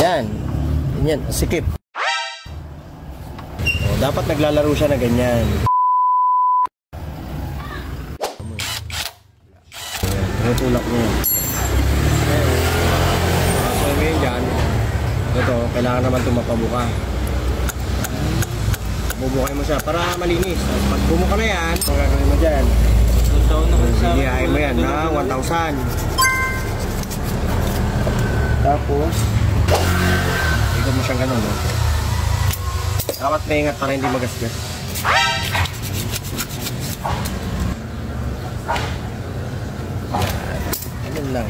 Yan. Yan, sikip. O, dapat naglalaro siya na ganyan. Tinutulak niya. So ngayon dyan, ito, kailangan naman ito mapabuka. Bubukay mo siya para malinis. Pag bumuka na yan, ang gagawin mo dyan, hihihain mo yan na 1,000. Tapos ikot mo siyang ganun, no? Dapat maingat para hindi magasgas. Ganun lang.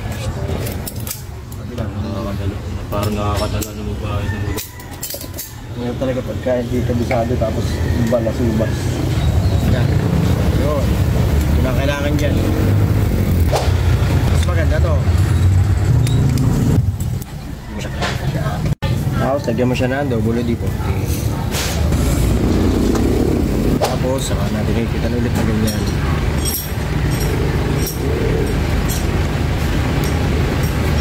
Parang nakakadala ng bahay ng bulo. Ngayon talaga pagka hindi kabisado tapos balas-ubas. Yan. Yun. Yun ang kailangan dyan. Mas maganda to. Tapos lagyan mo siya na double di po. Tapos saka natin ikitan ulit na ganyan.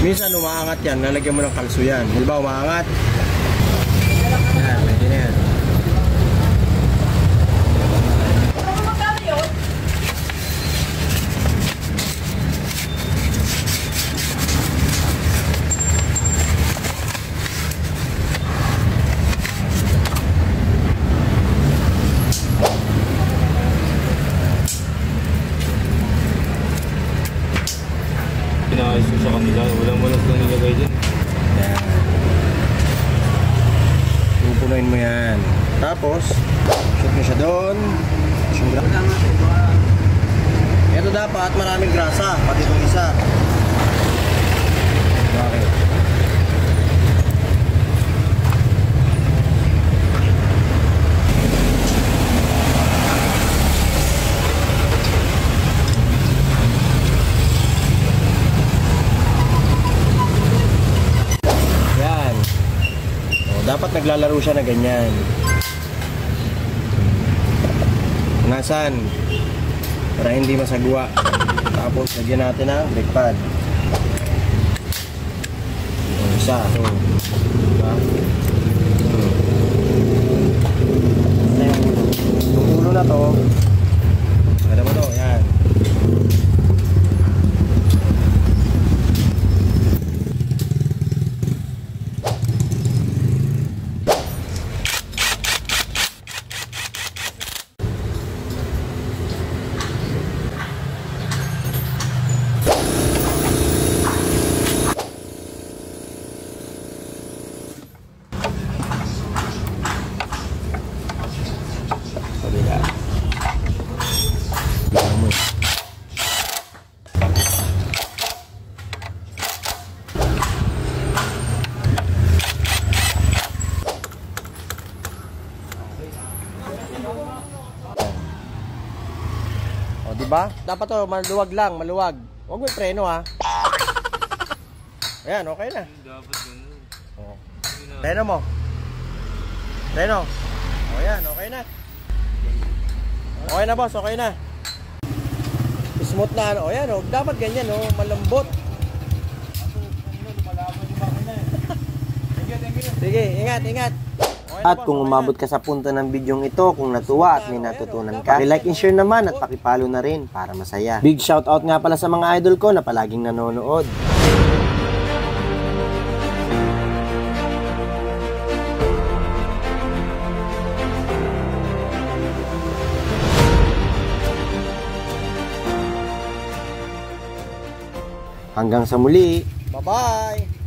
Minsan umaangat yan, lalagyan mo ng kalso yan. Halimbawa umaangat. Yan, pwede na yan. Pinaayos ko sa kanila, walang malas lang nilagay dyan. Yan. Pupunuin mo yan. Tapos, shoot mo siya doon. Ito dapat maraming grasa, pati itong isa. Bakit? Dapat naglalaro siya na ganyan. Punasan para hindi masagwa. Tapos lagyan natin ng brake pad. Isa. Diba? Yung ulo na to. Ada mo to. Yan. O, diba? Dapat to, maluwag lang, maluwag. Huwag mo preno, ha. Ayan, okay na. Dapat ganun. O. Preno mo. Preno. O, ayan, okay na. Okay na, boss, okay na. Smooth na, ano. O, ayan, o. Dapat ganyan, o. Malambot. Sige, ingat, ingat. At kung umabot ka sa punto ng bidyong ito, kung natuwa at may natutunan ka, like and share naman at pakipalo na rin para masaya. Big shoutout nga pala sa mga idol ko na palaging nanonood. Hanggang sa muli. Bye-bye.